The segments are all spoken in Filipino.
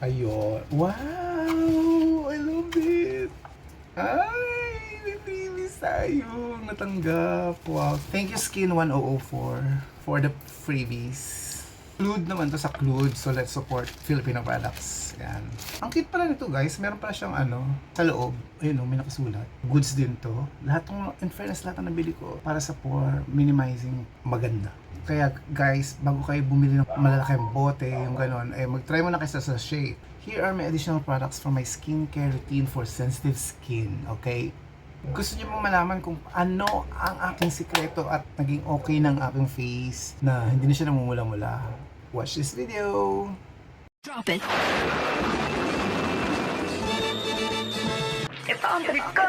Ayun. Wow! I love it! Ay! Nilinis tayo! Natanggap! Wow! Thank you Skin 1004 for the freebies. Clued naman to sa Clued, so let's support Filipino products. Yan. Ang cute pala nito guys, meron pala siyang sa loob. Ayun may nakasulat. Goods din to. Lahat ng, in fairness, lahat ng nabili ko para sa for minimizing maganda. Kaya guys, bago kayo bumili ng malalaking bote, yung ganon, mag-try mo na kayo sa sachet. Here are my additional products for my skincare routine for sensitive skin, okay? Gusto niyo pong malaman kung ano ang aking sikreto at naging okay ng aking face na hindi na siya namumula-mula? Watch this video! Drop it. Ito ang trip ko.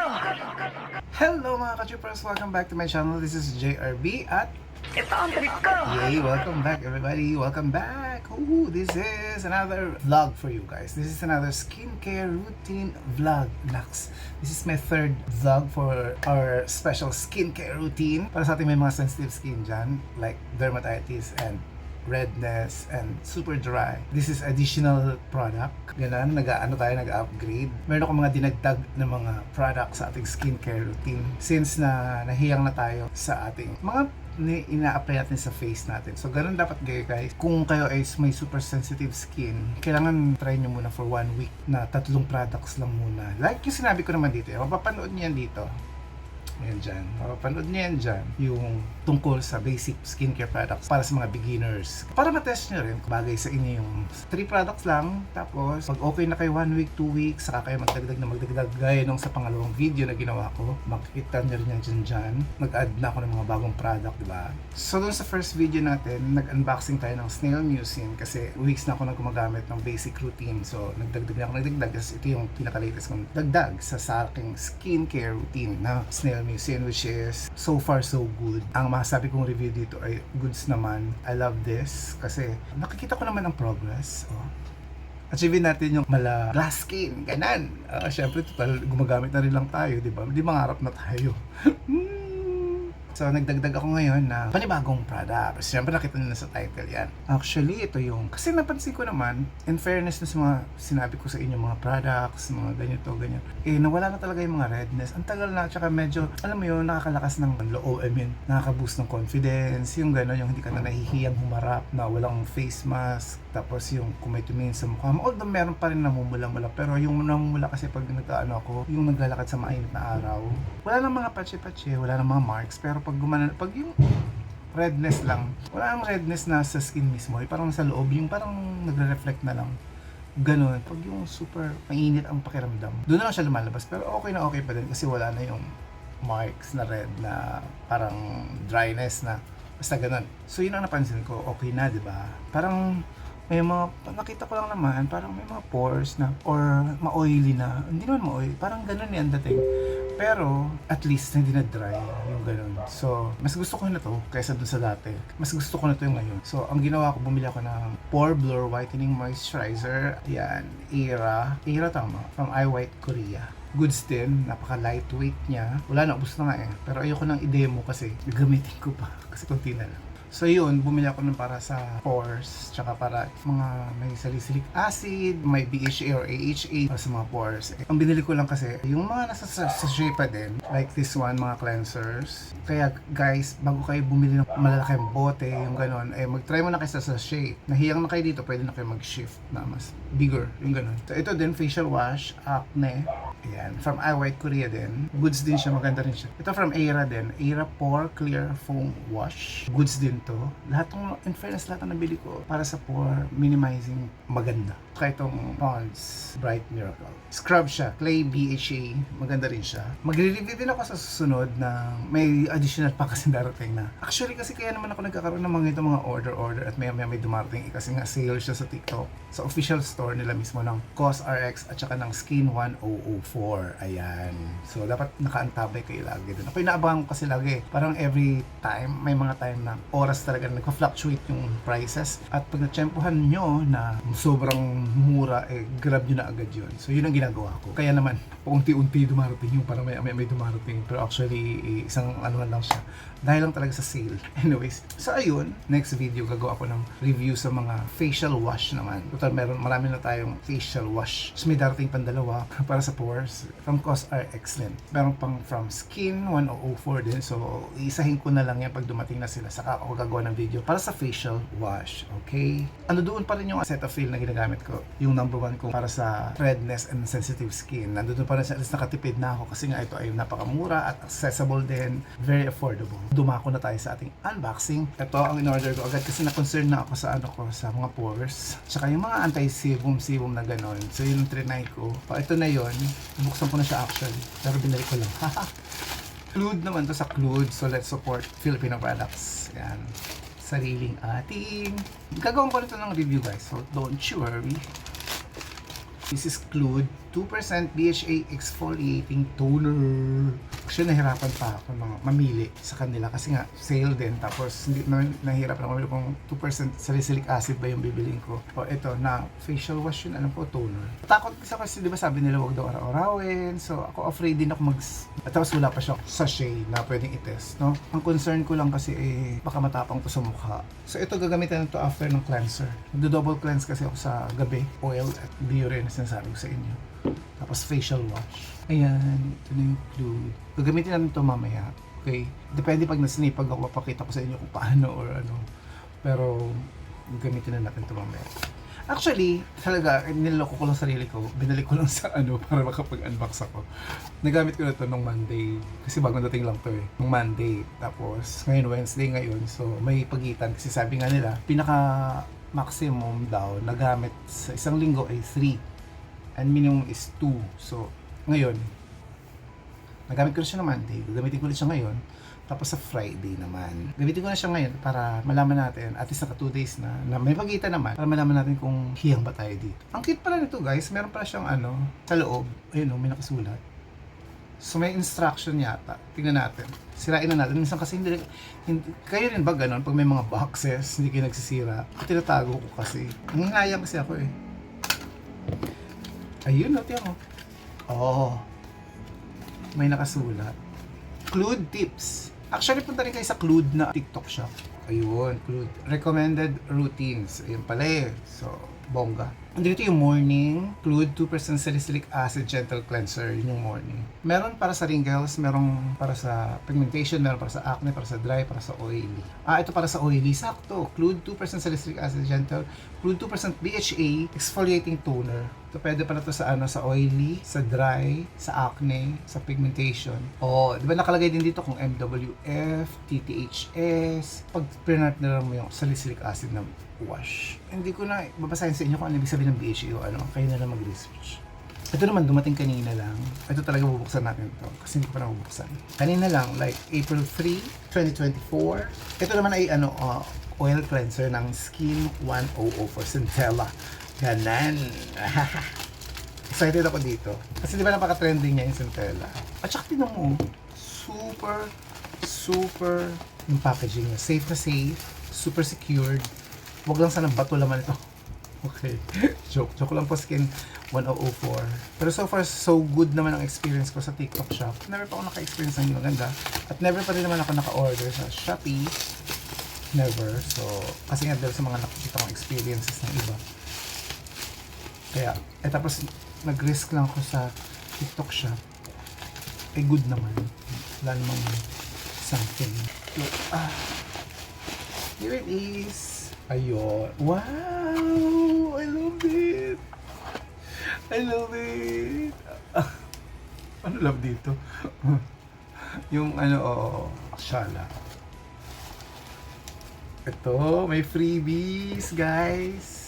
Hello mga ka-troopers! Welcome back to my channel. This is JRB at Ito ang trip ko. yay! Welcome back everybody! Welcome back! Ooh, this is another vlog for you guys. This is another skincare routine vlog. Nax! This is my third vlog for our special skincare routine. Para sa ating may mga sensitive skin dyan, like dermatitis and redness and super dry. This is additional product. Ganun, nag-upgrade. Meron ako mga dinagdag na mga product sa ating skincare routine. Since na nahiyang na tayo sa ating mga ina-apply natin sa face natin. So, ganun dapat guys. Kung kayo ay may super sensitive skin, kailangan try nyo muna for 1 week na 3 products lang muna. Like yung sinabi ko naman dito, mapapanood nyo yan dito. Ayan dyan. Mapapanood nyo yan dyan. Yung tungkol sa basic skincare products para sa mga beginners. Para matest nyo rin kung bagay sa inyo yung 3 products lang. Tapos, pag okay na kayo 1 week, 2 weeks, saka kayo magdagdag. Gaya nung sa pangalawang video na ginawa ko. Makikita nyo rin yan dyan. Nag-add na ako ng mga bagong product, diba? So, dun sa first video natin, nag-unboxing tayo ng Snail Mucin kasi weeks na ako na gumagamit ng basic routine. So, nagdagdag kasi ito yung pinaka-latest kong dagdag sa aking skincare routine na Snail Mucin, which is so far so good. Ang masasabi kong review dito ay goods naman. I love this kasi nakikita ko naman ang progress. Achieve natin yung mala glass skin, ganan. Syempre, total gumagamit na rin lang tayo, di ba? Hindi mangarap na tayo. So, nagdagdag ako ngayon na panibagong product. Siyempre, nakita nyo na sa title yan. Actually, ito yung, kasi napansin ko naman, in fairness na sa mga sinabi ko sa inyo, mga products, mga ganito, ganyan, nawala na talaga yung mga redness. Ang tagal na, tsaka medyo, alam mo yun, nakakalakas ng loob, nakaka-boost ng confidence, yung gano'n, yung hindi ka na nahihiyang humarap, na walang face mask, tapos yung kung may tumingin sa mukha mo, although meron pa rin namumula-mula, pero yung namumula kasi pag ako, yung naglalakad sa mainit na araw, wala nang mga patche-patche, wala nang mga marks, pero pag yung redness lang, wala nang redness na sa skin mismo, parang sa loob, yung parang nagre-reflect na lang. Ganun, pag yung super mainit ang pakiramdam, doon na lang siya lumalabas, pero okay na okay pa din kasi wala na yung marks na red na parang dryness na, basta ganun. So yun ang napansin ko, okay na, di ba? Parang may mga, nakita ko lang naman, parang may mga pores na, or ma-oily na, hindi naman ma-oily, parang ganun yan dating. Pero, at least, hindi na dry yung ganun. So, mas gusto ko na to kaysa dun sa dati. Mas gusto ko na to yung ngayon. So, ang ginawa ko, bumili ako ng Pore Blur Whitening Moisturizer. Yan, Era tama, from iWhite Korea. Goods din, napaka-lightweight niya. Wala na, ubos na nga Pero ayoko nang i-demo kasi gagamitin ko pa. Kasi konti na lang. So yun, bumili ako ng para sa pores, tsaka para mga may salicylic acid, may BHA or AHA para sa mga pores. Ang binili ko lang kasi, yung mga nasa sachet pa din, like this one, mga cleansers. Kaya guys, bago kayo bumili ng malalaking bote, yung ganon, mag-try mo na kayo sa sachet. Nahiyang na kayo dito, pwede na kayo mag-shift na mas bigger, yung ganon. So ito din, facial wash, acne. Ayan, from iWhite Korea din. Goods din siya, maganda rin siya. Ito from Era din, Era Pore Clear Foam Wash. Goods din to. Lahat ng, in fairness, lahat ng nabili ko para sa pore minimizing maganda. Kaya itong Pond's Bright Miracle. Scrub siya, Clay BHA, maganda rin siya. Magre-review din ako sa susunod na may additional pa kasi darating na. Actually kasi kaya naman ako nagkakaroon ng mga order at may dumarating kasi nga sale siya sa TikTok. Sa official store nila mismo ng COSRX at saka ng Skin 1004. Ayan. So dapat nakaantabay kayo lagi din. Ako inaabangan ko kasi lagi. Parang every time, may mga time na oras talaga nagpa-fluctuate yung prices. At pag na-tsempohan nyo na sobrang mura, grab nyo na agad yun. So yun ang ginagawa ko. Kaya naman, paunti-unti dumarating yung parang may dumarating. Pero actually, isang ano lang siya. Dahil lang talaga sa sale. Anyways, so ayun, next video gagawa ako ng review sa mga facial wash naman. Total, marami na tayong facial wash. So may darating pang dalawa para sa pores. From COSRX excellent. Meron pang from Skin 1004 din. So isahin ko na lang yan pag dumating na sila. Saka ako gagawa ng video para sa facial wash. Okay? Ano doon pa rin yung Cetaphil na ginagamit ko. Yung number 1 ko para sa redness and sensitive skin. Nandun pa rin siya. At least nakatipid na ako kasi nga ito ay napakamura at accessible din. Very affordable. Dumako na tayo sa ating unboxing. Ito ang in-order ko agad kasi na-concern na ako sa sa mga pores. Tsaka yung mga anti-sebum na ganon. So yun yung trinay ko. Ito na yun. Buksan ko na siya actually. Pero binalik ko lang. Clued naman to sa Clued. So let's support Filipino products. Yan. Sariling ating. Gagawin ko nito ng review guys. So don't you worry. This is Clued 2% BHA Exfoliating Toner. Actually, nahirapan pa ako mamili sa kanila kasi nga sale din. Tapos, hindi nahirapan ako mamili kung 2% salicylic acid ba yung bibiling ko. O ito na facial wash yun, alam ko, toner. Takot kasi di ba sabi nila wag daw araw-arawin. So, ako afraid din ako At tapos wala pa siya sachet na pwedeng i-test, no? Ang concern ko lang kasi baka matapang to sa mukha. So, ito gagamitin to after ng cleanser. Magdo-double cleanse kasi ako sa gabi. Oil at biore na sinasabi ko sa inyo. Tapos facial wash. Ayan, ito na yung Clued. Gagamitin natin ito mamaya. Okay? Depende pag nasinipag ako, mapakita ko sa inyo kung paano or ano. Pero, gagamitin na natin ito mamaya. Actually, talaga, niloko ko lang sarili ko. Binalik ko lang sa para makapag-unbox ako. Nagamit ko na ito nung Monday. Kasi bagong dating lang to nung Monday. Tapos, ngayon Wednesday ngayon. So, may pagitan. Kasi sabi nga nila, pinaka-maximum daw na gamit sa isang linggo ay 3. And minimum is 2. So, ngayon, nagamit ko na siya na Monday. Gagamitin ko ulit siya ngayon. Tapos sa Friday naman. Gamitin ko na siya ngayon para malaman natin, at least naka 2 days na may pagitan naman, para malaman natin kung hiyang ba tayo dito. Ang cute pala nito guys, meron pala siyang sa loob. Ayun may nakasulat. So may instruction yata. Tingnan natin. Sirain na natin. Minsan kasi hindi kayo rin ba ganun? Pag may mga boxes, hindi kayo nagsisira. Tinatago ko kasi. Nanginayang kasi ako Ayun, tiyan mo. May nakasulat. Clued tips. Actually, punta rin kayo sa Clued na TikTok shop. Ayun, Clued. Recommended routines. Ayun pala So, bongga. Dito yung morning, Clued 2% salicylic acid gentle cleanser, yun yung morning. Meron para sa wrinkles, meron para sa pigmentation, meron para sa acne, para sa dry, para sa oily. Ito para sa oily, sakto. Clued 2% salicylic acid gentle, Clued 2% BHA exfoliating toner. So pwede pala to sa sa oily, sa dry, sa acne, sa pigmentation. Di ba nakalagay din dito kung MWF, TTHS, pag pinart na lang mo yung salicylic acid na wash. Hindi ko na babasahin sa inyo kung ano ibig sabihin ng BHA o kayo na lang mag-research. Ito naman dumating kanina lang. Ito talaga bubuksan natin to kasi hindi ko pa nabubuksan. Kanina lang, like April 3, 2024. Ito naman ay oil cleanser ng Skin 1004 Centella. Ganan. Excited ako dito. Kasi di ba napaka-trending niya yung Centella. At saka tinan mo, super yung packaging niya. Safe na safe, super secured. Huwag lang sanang bato laman ito. Okay. Joke lang po Skin 1004. Pero so far, so good naman ang experience ko sa TikTok shop. Never pa ako naka-experience ng maganda. At never pa rin naman ako naka-order sa Shopee. Never. So, kasi nga dahil sa mga nakikita kong experiences ng iba. Kaya, tapos nag-risk lang ako sa TikTok shop. Good naman. Wala namang something. Here it is. Ayun. Wow! I love it! Ano love dito? Yung shala. Ito, may freebies, guys.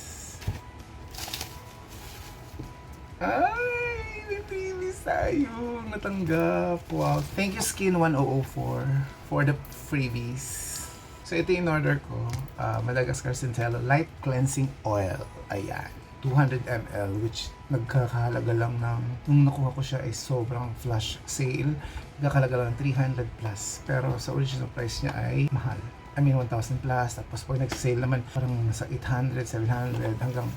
Ay, may freebies tayo. Natanggap. Wow. Thank you, Skin 1004 for the freebies. So, ito yung order ko. Madagascar Centella Light Cleansing Oil. Ayan. 200 ml, which nagkakahalaga lang ng, nung nakuha ko siya ay sobrang flash sale. Nagkakahalaga lang ng 300 plus. Pero sa original price niya ay mahal. I mean, 1,000 plus. Tapos pag nag-sale naman, parang nasa 800, 700, hanggang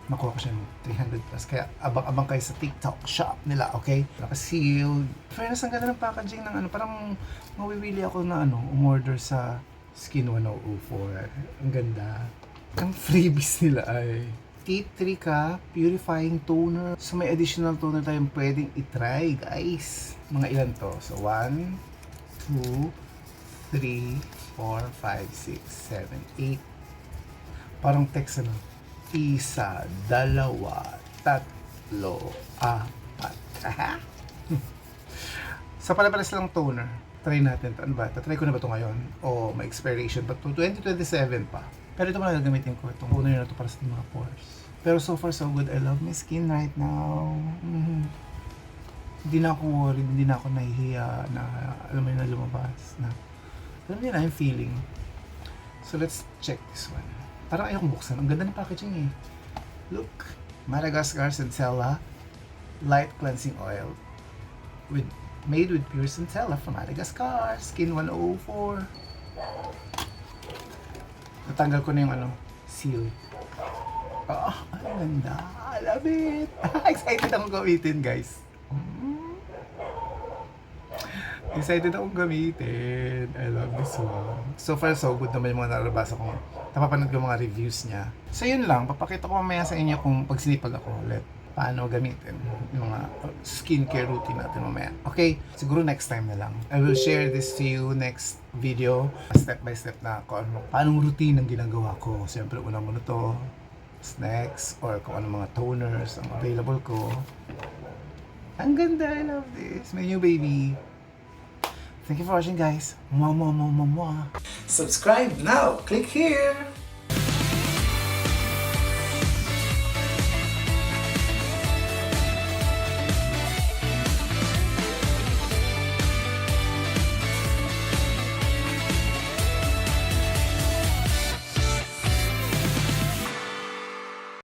Nakuha ko siya ng 300 plus. Kaya abang-abang kayo sa TikTok shop nila, okay? Naka-sealed. Fairness, ang ganda ng packaging ng ano. Parang mawiwili ako na ano, umorder sa Skin 1004. Ang ganda. Ang freebies nila ay tea tree purifying toner. So may additional toner tayong pwedeng itry, guys. Mga ilan to? So 1, 2, 3, 4, 5, 6, 7, 8. Parang text ano. 1, 2, 3, 4. Sa pala-palas lang toner. Try natin. Ano ba? Tatry ko na ba ito ngayon? O may expiration pa to 2027 pa. Pero ito pala gagamitin ko. Itong toner na ito para sa mga pores. Pero so far so good. I love my skin right now. Hindi na ako worried. Hindi na ako nahihiya na alam mo yun na lumabas. Na, alam niyo na yung feeling. So let's check this one. Parang ayokong buksan. Ang ganda ng packaging eh. Look. Madagascar Centella Light Cleansing Oil. Made with pure centella from Madagascar. Skin 104. Natanggal ko na yung ano, seal. Ang ganda. I love it. Excited akong gamitin, guys. Excited akong gamitin. I love this one. So far, so good naman yung mga narabasa ko. Napapanood ko mga reviews niya. So yun lang, papakita ko mamaya sa inyo kung pag sinipag ako ulit, paano gamitin yung mga skincare routine natin mamaya. Okay? Siguro next time na lang. I will share this to you next video. Step by step na kung ano, paanong routine ang ginagawa ko. Siyempre, unang muna to, snacks, or kung ano mga toners ang available ko. Ang ganda, I love this. My new baby. Thank you for watching, guys. Mwah, mwah, mwah, mwah, mwah. Subscribe now. Click here.